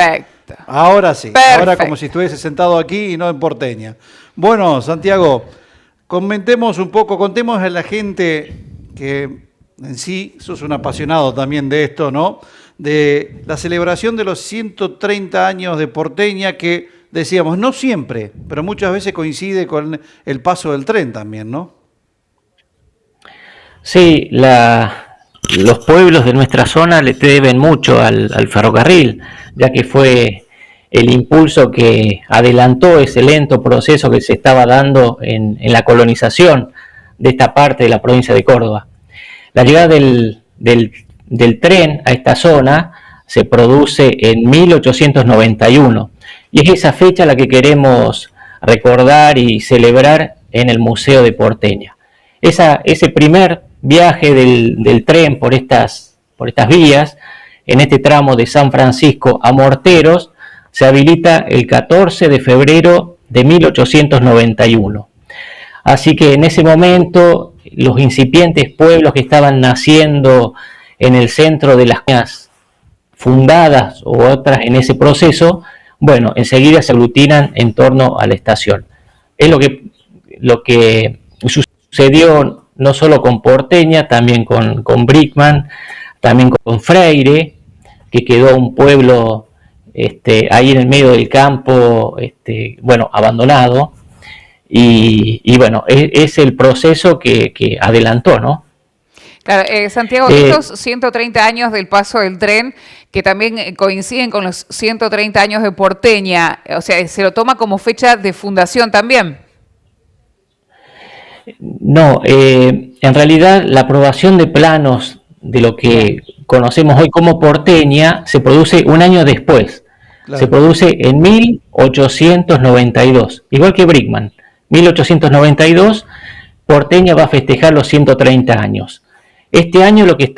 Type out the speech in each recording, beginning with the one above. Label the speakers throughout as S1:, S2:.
S1: Perfecto.
S2: Ahora sí, ahora
S1: Perfecto.
S2: como si estuviese sentado aquí y no en Porteña. Bueno, Santiago, comentemos un poco, contemos a la gente que en sí sos un apasionado también de esto, ¿no? De la celebración de los 130 años de Porteña que decíamos, no siempre, pero muchas veces coincide con el paso del tren también, ¿no?
S3: Sí, los pueblos de nuestra zona le deben mucho al ferrocarril, ya que fue el impulso que adelantó ese lento proceso que se estaba dando en la colonización de esta parte de la provincia de Córdoba. La llegada del tren a esta zona se produce en 1891 y es esa fecha la que queremos recordar y celebrar en el Museo de Porteña. Ese primer viaje del tren por estas vías, en este tramo de San Francisco a Morteros, se habilita el 14 de febrero de 1891. Así que en ese momento los incipientes pueblos que estaban naciendo en el centro de las comunidades fundadas o otras en ese proceso, bueno, enseguida se aglutinan en torno a la estación. Es lo que sucedió no solo con Porteña, también con Brickman, también con Freire, que quedó un pueblo ahí en el medio del campo, bueno, abandonado. Y bueno, es el proceso que adelantó, ¿no?
S1: Claro, Santiago, estos 130 años del paso del tren, que también coinciden con los 130 años de Porteña, o sea, ¿se lo toma como fecha de fundación también?
S3: No, en realidad la aprobación de planos de lo que conocemos hoy como Porteña se produce un año después. Claro. Se produce en 1892, igual que Brickman. 1892, Porteña va a festejar los 130 años. Este año lo que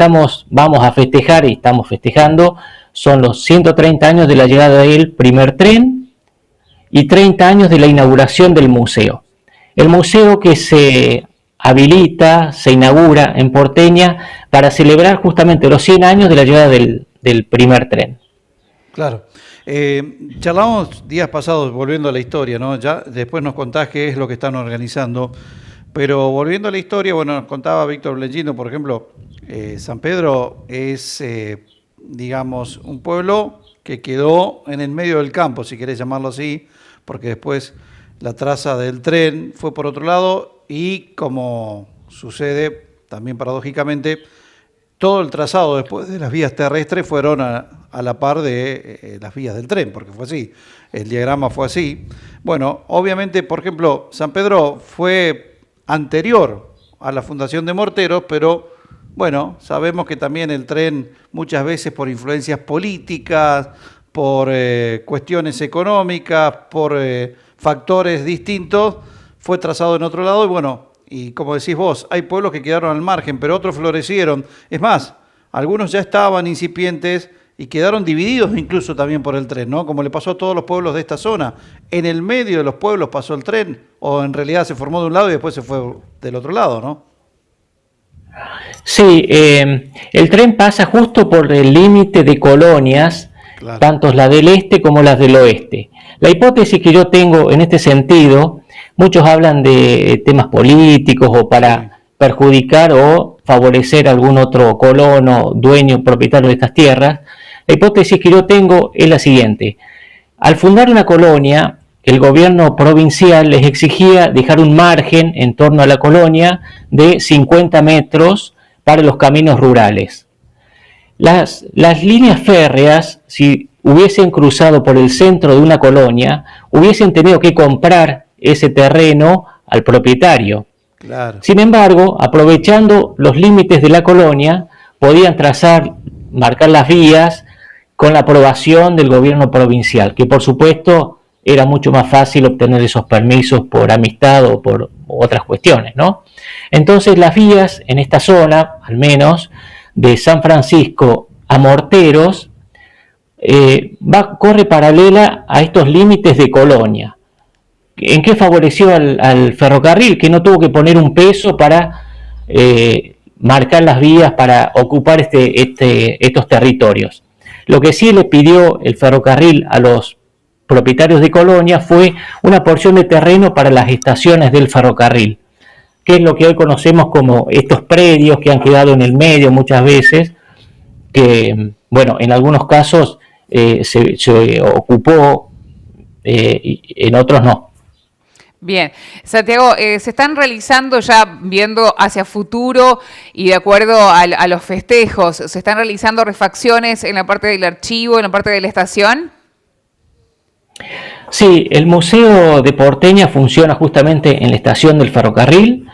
S3: vamos a festejar y estamos festejando son los 130 años de la llegada del primer tren y 30 años de la inauguración del museo. El museo que se habilita, se inaugura en Porteña para celebrar justamente los 100 años de la llegada del primer tren.
S2: Claro. Charlamos días pasados, volviendo a la historia, ¿no? Ya después nos contás qué es lo que están organizando, pero volviendo a la historia, bueno, nos contaba Víctor Blengino, por ejemplo, San Pedro es, digamos, un pueblo que quedó en el medio del campo, si querés llamarlo así, porque después la traza del tren fue por otro lado y, como sucede también paradójicamente, todo el trazado después de las vías terrestres fueron a la par de las vías del tren, porque fue así, el diagrama fue así. Bueno, obviamente, por ejemplo, San Pedro fue anterior a la fundación de Morteros, pero bueno, sabemos que también el tren muchas veces por influencias políticas, por cuestiones económicas, por factores distintos, fue trazado en otro lado y bueno, y como decís vos, hay pueblos que quedaron al margen, pero otros florecieron. Es más, algunos ya estaban incipientes y quedaron divididos incluso también por el tren, ¿no? Como le pasó a todos los pueblos de esta zona. En el medio de los pueblos pasó el tren, o en realidad se formó de un lado y después se fue del otro lado, ¿no?
S3: Sí, el tren pasa justo por el límite de colonias, claro, tanto las del este como las del oeste. La hipótesis que yo tengo en este sentido, muchos hablan de temas políticos o para perjudicar o favorecer a algún otro colono, dueño, propietario de estas tierras. La hipótesis que yo tengo es la siguiente. Al fundar una colonia, el gobierno provincial les exigía dejar un margen en torno a la colonia de 50 metros para los caminos rurales. Las líneas férreas, si hubiesen cruzado por el centro de una colonia, hubiesen tenido que comprar ese terreno al propietario. Claro. Sin embargo, aprovechando los límites de la colonia, podían marcar las vías con la aprobación del gobierno provincial, que por supuesto era mucho más fácil obtener esos permisos por amistad o por otras cuestiones, ¿no? Entonces las vías en esta zona, al menos, de San Francisco a Morteros, corre paralela a estos límites de colonia. ¿En qué favoreció al ferrocarril? Que no tuvo que poner un peso para marcar las vías para ocupar estos territorios. Lo que sí le pidió el ferrocarril a los propietarios de Colonia fue una porción de terreno para las estaciones del ferrocarril, que es lo que hoy conocemos como estos predios que han quedado en el medio muchas veces, que, bueno, en algunos casos se ocupó, y en otros no.
S1: Bien, Santiago, se están realizando ya viendo hacia futuro y de acuerdo a los festejos, ¿se están realizando refacciones en la parte del archivo, en la parte de la estación?
S3: Sí, el Museo de Porteña funciona justamente en la estación del ferrocarril,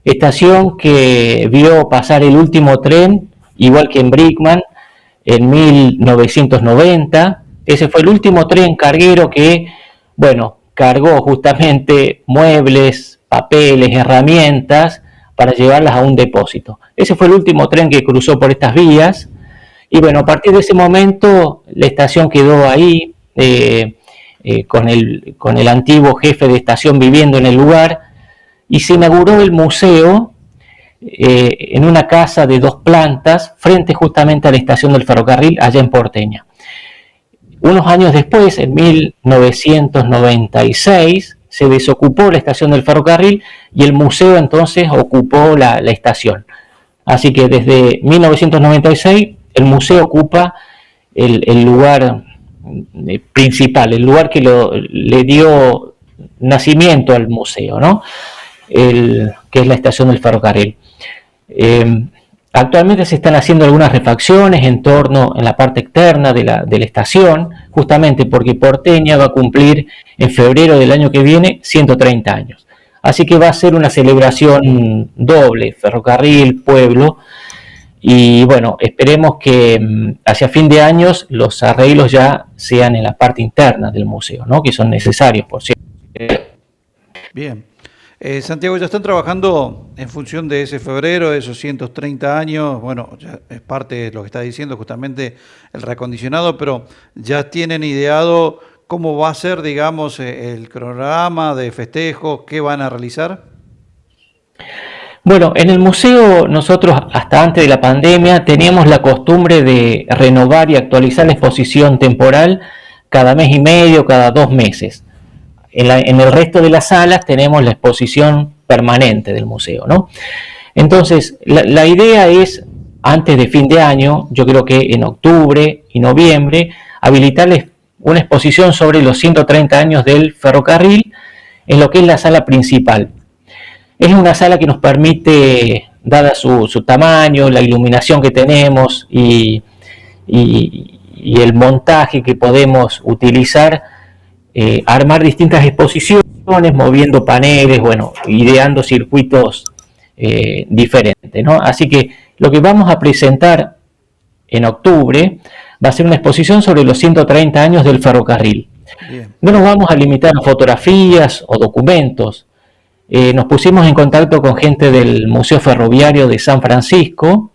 S3: estación que vio pasar el último tren, igual que en Brickman, en 1990. Ese fue el último tren carguero que, bueno, cargó justamente muebles, papeles, herramientas para llevarlas a un depósito. Ese fue el último tren que cruzó por estas vías y bueno, a partir de ese momento la estación quedó ahí con el antiguo jefe de estación viviendo en el lugar y se inauguró el museo en una casa de 2 plantas frente justamente a la estación del ferrocarril allá en Porteña. Unos años después, en 1996, se desocupó la estación del ferrocarril y el museo entonces ocupó la estación. Así que desde 1996 el museo ocupa el lugar principal, el lugar que le dio nacimiento al museo, ¿no? Que es la estación del ferrocarril. Actualmente se están haciendo algunas refacciones en la parte externa de la estación, justamente porque Porteña va a cumplir en febrero del año que viene 130 años. Así que va a ser una celebración doble, ferrocarril, pueblo, y bueno, esperemos que hacia fin de años los arreglos ya sean en la parte interna del museo, ¿no? Que son necesarios, por cierto.
S2: Bien. Santiago, ya están trabajando en función de ese febrero, de esos 130 años, bueno, ya es parte de lo que está diciendo justamente el reacondicionado, pero ya tienen ideado cómo va a ser, digamos, el cronograma de festejos, qué van a realizar.
S3: Bueno, en el museo nosotros hasta antes de la pandemia teníamos la costumbre de renovar y actualizar la exposición temporal cada mes y medio, cada 2 meses. En el resto de las salas tenemos la exposición permanente del museo, ¿no? Entonces, la idea es, antes de fin de año, yo creo que en octubre y noviembre, habilitarles una exposición sobre los 130 años del ferrocarril en lo que es la sala principal. Es una sala que nos permite, dada su tamaño, la iluminación que tenemos y el montaje que podemos utilizar, armar distintas exposiciones, moviendo paneles, bueno, ideando circuitos diferentes, ¿no? Así que lo que vamos a presentar en octubre va a ser una exposición sobre los 130 años del ferrocarril. Bien. No nos vamos a limitar a fotografías o documentos. Nos pusimos en contacto con gente del Museo Ferroviario de San Francisco,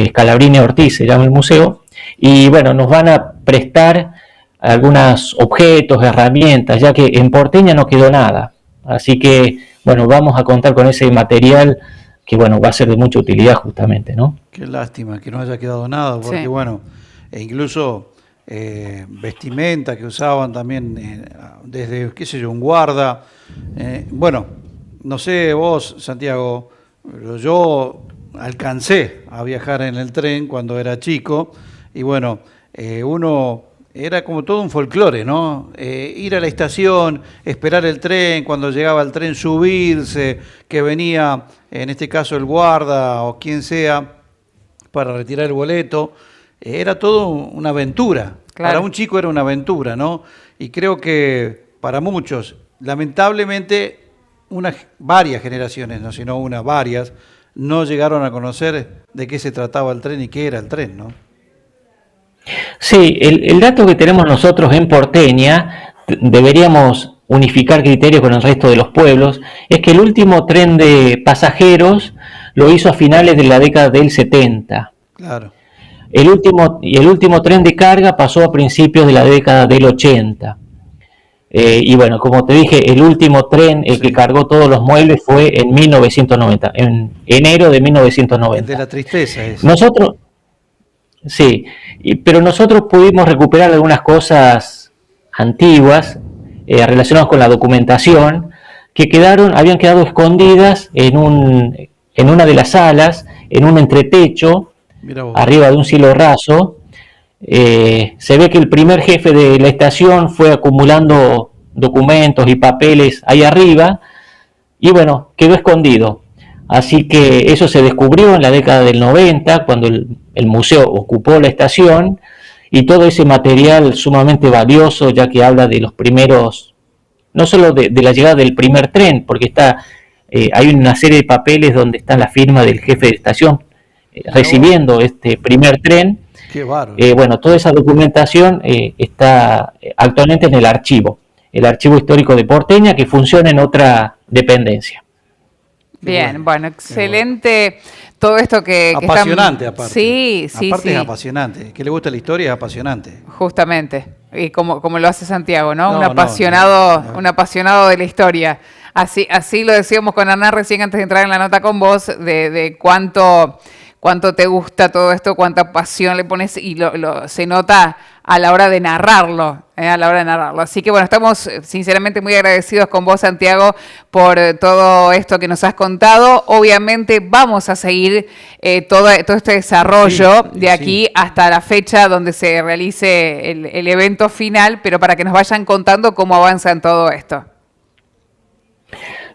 S3: Scalabrini Ortiz se llama el museo, y bueno, nos van a prestar algunos objetos, herramientas, ya que en Porteña no quedó nada. Así que, bueno, vamos a contar con ese material que, bueno, va a ser de mucha utilidad justamente, ¿no?
S2: Qué lástima que no haya quedado nada, porque, sí, bueno, e incluso vestimenta que usaban también desde, qué sé yo, un guarda. Bueno, no sé vos, Santiago, pero yo alcancé a viajar en el tren cuando era chico y, bueno, uno... Era como todo un folclore, ¿no? Ir a la estación, esperar el tren, cuando llegaba el tren subirse, que venía, en este caso el guarda o quien sea, para retirar el boleto. Era todo una aventura. Claro. Para un chico era una aventura, ¿no? Y creo que para muchos, lamentablemente, varias generaciones, no sino una, varias, no llegaron a conocer de qué se trataba el tren y qué era el tren, ¿no?
S3: Sí, el dato que tenemos nosotros en Porteña, deberíamos unificar criterios con el resto de los pueblos, es que el último tren de pasajeros lo hizo a finales de la década del 70. Claro. El último tren de carga pasó a principios de la década del 80. Y bueno, como te dije, el último tren que cargó todos los muebles fue en 1990, en enero de 1990.
S2: El de la tristeza es.
S3: Nosotros... Sí, pero nosotros pudimos recuperar algunas cosas antiguas relacionadas con la documentación que habían quedado escondidas en una de las salas, en un entretecho,
S2: Mira vos.
S3: arriba de un cielo raso. Se ve que el primer jefe de la estación fue acumulando documentos y papeles ahí arriba y bueno, quedó escondido. Así que eso se descubrió en la década del 90, cuando el museo ocupó la estación, y todo ese material sumamente valioso, ya que habla de los primeros, no solo de la llegada del primer tren, porque hay una serie de papeles donde está la firma del jefe de estación recibiendo este primer tren.
S2: Qué bárbaro.
S3: Bueno, toda esa documentación está actualmente en el Archivo Histórico de Porteña, que funciona en otra dependencia.
S1: Bien, bueno, excelente todo esto que
S2: apasionante,
S1: están...
S2: aparte.
S1: Sí, sí,
S2: aparte
S1: sí.
S2: es apasionante. Que le gusta la historia es apasionante.
S1: Justamente, y como lo hace Santiago, ¿no?
S2: No,
S1: Un
S2: no,
S1: apasionado,
S2: no.
S1: un apasionado de la historia. Así lo decíamos con Hernán recién antes de entrar en la nota con vos, de cuánto te gusta todo esto, cuánta pasión le pones y se nota a la hora de narrarlo, a la hora de narrarlo. Así que bueno, estamos sinceramente muy agradecidos con vos, Santiago, por todo esto que nos has contado. Obviamente vamos a seguir todo este desarrollo de aquí hasta la fecha donde se realice el evento final, pero para que nos vayan contando cómo avanza en todo esto.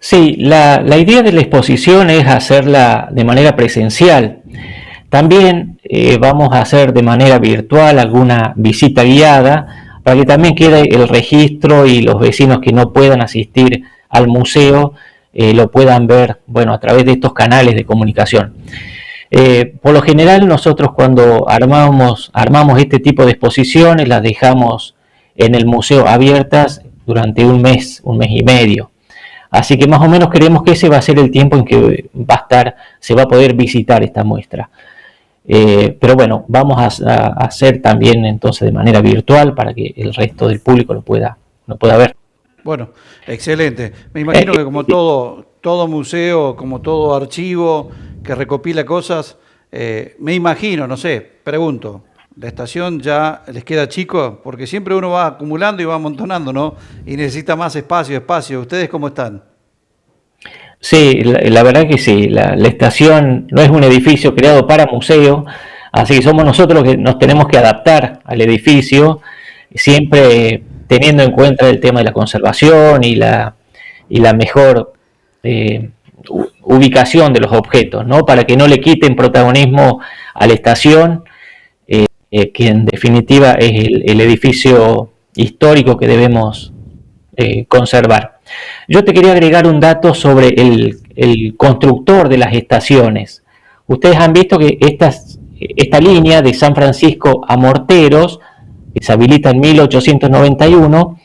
S3: Sí, la idea de la exposición es hacerla de manera presencial. También vamos a hacer de manera virtual alguna visita guiada para que también quede el registro y los vecinos que no puedan asistir al museo lo puedan ver, bueno, a través de estos canales de comunicación. Por lo general nosotros cuando armamos este tipo de exposiciones las dejamos en el museo abiertas durante un mes y medio. Así que más o menos creemos que ese va a ser el tiempo en que se va a poder visitar esta muestra. Pero bueno, vamos a hacer también entonces de manera virtual para que el resto del público lo pueda ver.
S2: Bueno, excelente. Me imagino que como todo museo, como todo archivo que recopila cosas, me imagino, no sé, pregunto, ¿la estación ya les queda chico? Porque siempre uno va acumulando y va amontonando, ¿no? Y necesita más espacio. ¿Ustedes cómo están?
S3: Sí, la verdad que sí. La estación no es un edificio creado para museo, así que somos nosotros los que nos tenemos que adaptar al edificio, siempre teniendo en cuenta el tema de la conservación y la mejor ubicación de los objetos, ¿no? Para que no le quiten protagonismo a la estación, que en definitiva es el edificio histórico que debemos conservar. Yo te quería agregar un dato sobre el constructor de las estaciones. Ustedes han visto que esta línea de San Francisco a Morteros, que se habilita en 1891,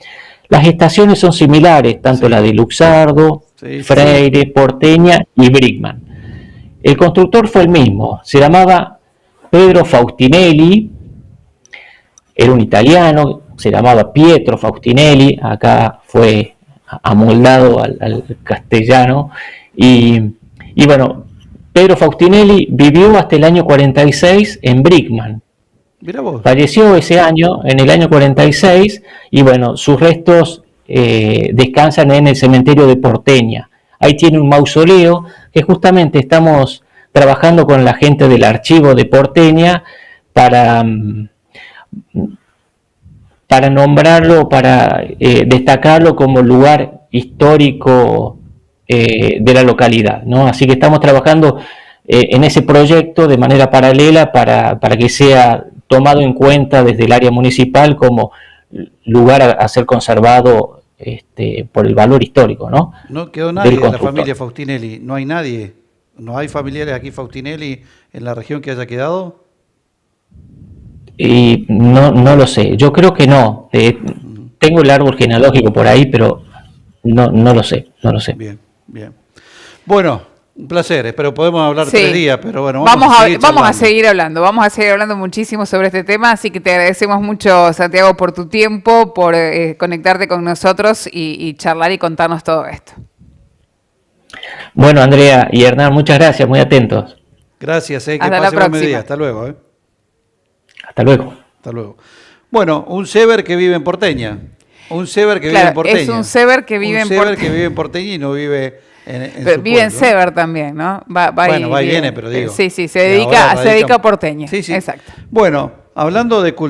S3: las estaciones son similares, tanto la de Luxardo, Freire, Porteña y Brickman. El constructor fue el mismo, se llamaba Pedro Faustinelli, era un italiano, se llamaba Pietro Faustinelli, acá fue amoldado al castellano, y bueno, Pedro Faustinelli vivió hasta el año 46 en Brickman.
S2: Mira vos.
S3: Falleció ese año, en el año 46, y bueno, sus restos descansan en el cementerio de Porteña. Ahí tiene un mausoleo que justamente estamos trabajando con la gente del archivo de Porteña para nombrarlo, para destacarlo como lugar histórico de la localidad, ¿no? Así que estamos trabajando en ese proyecto de manera paralela para que sea tomado en cuenta desde el área municipal como lugar a ser conservado por el valor histórico, ¿no?
S2: No quedó nadie de la familia Faustinelli, no hay nadie, no hay familiares aquí Faustinelli en la región que haya quedado.
S3: Y no lo sé, yo creo que no. Tengo el árbol genealógico por ahí, pero no lo sé.
S2: Bien. Bueno, un placer, espero podemos hablar 3 días, pero bueno,
S1: vamos a seguir hablando muchísimo sobre este tema, así que te agradecemos mucho, Santiago, por tu tiempo, por conectarte con nosotros y charlar y contarnos todo esto.
S3: Bueno, Andrea y Hernán, muchas gracias, muy atentos.
S2: Gracias, que
S1: hasta
S2: pasen
S1: la
S2: buen día,
S1: próxima.
S2: hasta luego.
S3: Hasta luego.
S2: Hasta luego. Bueno, un Sever que vive en Porteña. Un Sever que
S1: Claro,
S2: vive en Porteña.
S1: es un Sever que vive en Porteña.
S2: que vive en Porteña y no vive en
S1: Pero
S2: su
S1: vive en
S2: pueblo.
S1: Sever también, ¿no? Va
S2: Y viene, pero digo.
S1: Sí, se
S2: y ahora
S1: dedica a
S2: radica-
S1: Porteña.
S2: Sí, sí.
S1: Exacto.
S2: Bueno, hablando de cultura.